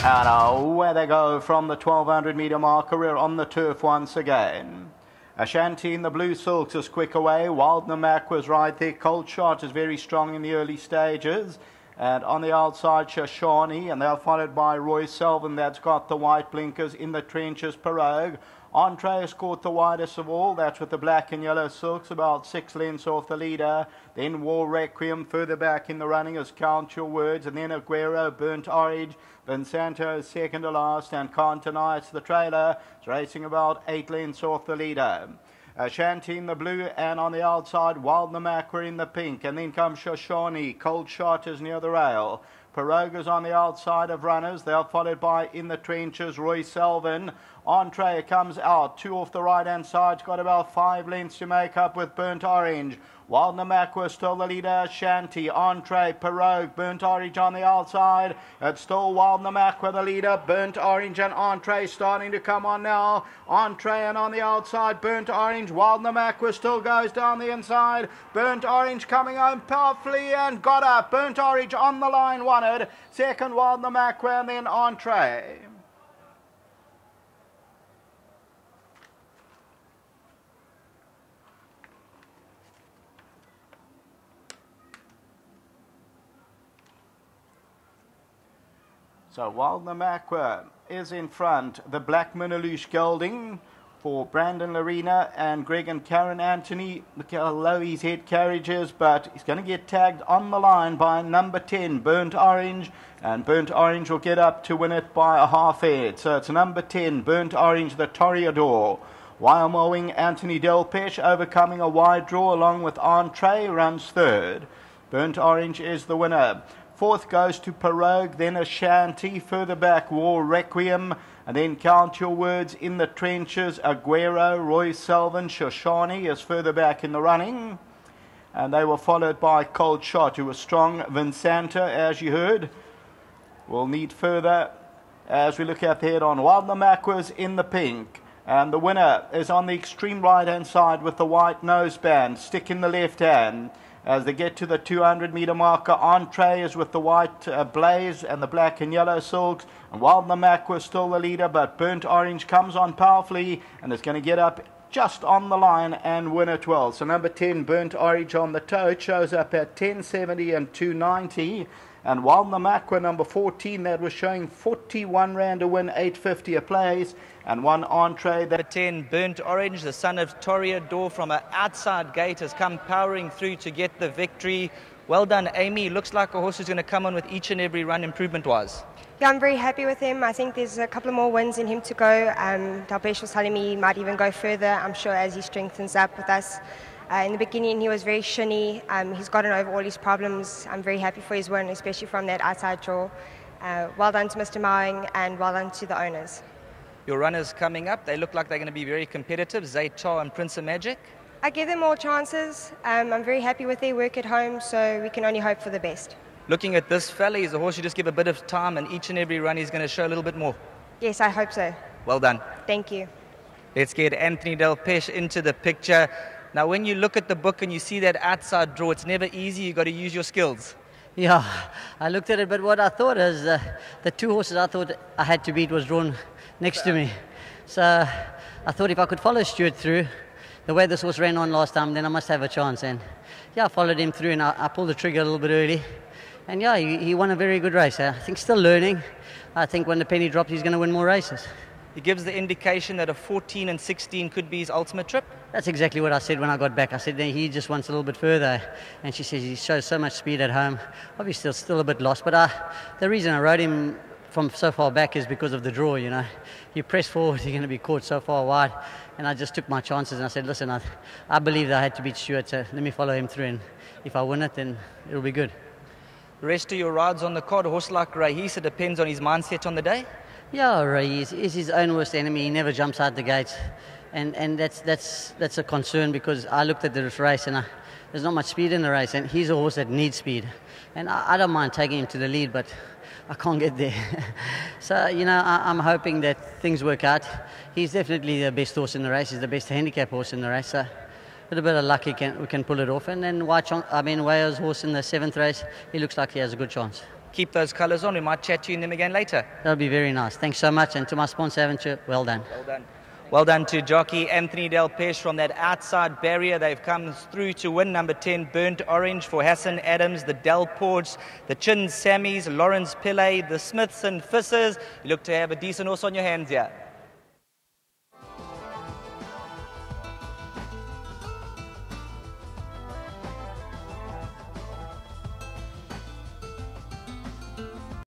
And away they go from the 1200 metre marker. We're on the turf once again. Ashanti in the blue silks is quick away. Wildner Mac was right there. Cold Shot is very strong in the early stages. And on the outside, Shoshani, and they're followed by Roy Selvin. That's got the white blinkers. In the trenches, Pirogue. Entree has caught the widest of all. That's with the black and yellow silks, about 6 lengths off the leader. Then War Requiem further back in the running is Count Your Words. And then Aguero, Burnt Orange. Vincenzo is second to last, and Can't Deny It's the trailer. It's racing about 8 lengths off the leader. Shanty in the blue, and on the outside, Wildner Mac were in the pink. And then comes Shoshani. Cold Shot is near the rail. Pirogues on the outside of runners. They're followed by In the Trenches, Roy Selvin. Entree comes out. 2 off the right-hand side. It's got about 5 lengths to make up with Burnt Orange. Wildner Mac was still the leader. Shanty, Entree, Pirogue, Burnt Orange on the outside. It's still Wildner Mac with the leader. Burnt Orange and Entree starting to come on now. Entree and on the outside, Burnt Orange. Wildner Mac still goes down the inside. Burnt Orange coming home powerfully and got up. Burnt Orange on the line, won it. Second, Wildner Mac, and then Entree. So Wildner Mac is in front. The black Minaloosh gelding for Brandon Larena and Greg and Karen Anthony. Look how low his head carriage is, but he's going to get tagged on the line by number 10, Burnt Orange. And Burnt Orange will get up to win it by a half head. So it's number 10, Burnt Orange, the Toreador. Wyoming Anthony Delpesh overcoming a wide draw along with Entree runs third. Burnt Orange is the winner. Fourth goes to Pirogue, then Ashanti, further back War Requiem, and then Count Your Words, In the Trenches, Aguero, Roy Selvin, Shoshani is further back in the running. And they were followed by Cold Shot, who was strong. Vincenta, as you heard, will need further as we look at the head on. Wildner Mac was in the pink. And the winner is on the extreme right-hand side with the white noseband, stick in the left hand. As they get to the 200 metre marker, Entree is with the white blaze and the black and yellow silks. And Wildner Mac was still the leader, but Burnt Orange comes on powerfully and is going to get up just on the line and win it well. So number 10, Burnt Orange on the toe, it shows up at 10.70 and 2.90. And Wildner Mac were number 14, that was showing 41 rand to win, 8.50 a place. And one Entree. Number 10, Burnt Orange, the son of Toreador from an outside gate, has come powering through to get the victory. Well done, Amy. Looks like a horse who's going to come on with each and every run improvement-wise. Yeah, I'm very happy with him. I think there's a couple of more wins in him to go. Dalpesh was telling me he might even go further, I'm sure, as he strengthens up with us. In the beginning, he was very shinny. He's gotten over all his problems. I'm very happy for his win, especially from that outside draw. Well done to Mr. Mowing, and well done to the owners. Your runners coming up, they look like they're going to be very competitive. Zaytar and Prince of Magic. I give them all chances. I'm very happy with their work at home, so we can only hope for the best. Looking at this fella, he's a horse you just give a bit of time, and each and every run he's going to show a little bit more. Yes, I hope so. Well done. Thank you. Let's get Anthony Delpesh into the picture. Now, when you look at the book and you see that outside draw, it's never easy. You've got to use your skills. Yeah, I looked at it, but what I thought is the 2 horses I thought I had to beat was drawn next to me. So I thought if I could follow Stuart through, the way this horse ran on last time, then I must have a chance. And yeah, I followed him through, and I pulled the trigger a little bit early. And yeah, he won a very good race. I think still learning. I think when the penny drops, he's going to win more races. He gives the indication that a 14 and 16 could be his ultimate trip. That's exactly what I said when I got back. I said he just wants a little bit further. And she says he shows so much speed at home. Obviously still a bit lost, but the reason I rode him from so far back is because of the draw, you know. You press forward, you're going to be caught so far wide. And I just took my chances and I said, listen, I believe that I had to beat Stuart, so let me follow him through. And if I win it, then it'll be good. The rest of your rides on the card, a horse like Rahis, it depends on his mindset on the day? Yeah, Rahis is his own worst enemy. He never jumps out the gates. And that's a concern, because I looked at this race and there's not much speed in the race, and he's a horse that needs speed. And I don't mind taking him to the lead, but I can't get there. So, you know, I'm hoping that things work out. He's definitely the best horse in the race. He's the best handicap horse in the race. So with a bit of luck, we can pull it off. And then Waya's horse in the 7th race, he looks like he has a good chance. keep those colours on. We might chat to you in them again later. That'll be very nice. Thanks so much. And to my sponsor, Aventure, well done. Well done. Well done to jockey Anthony Del Pesh from that outside barrier. They've come through to win. Number 10, Burnt Orange for Hassan Adams, the Delports, the Chin Sammies, Lawrence Pillay, the Smiths and Fissers. You look to have a decent horse on your hands here.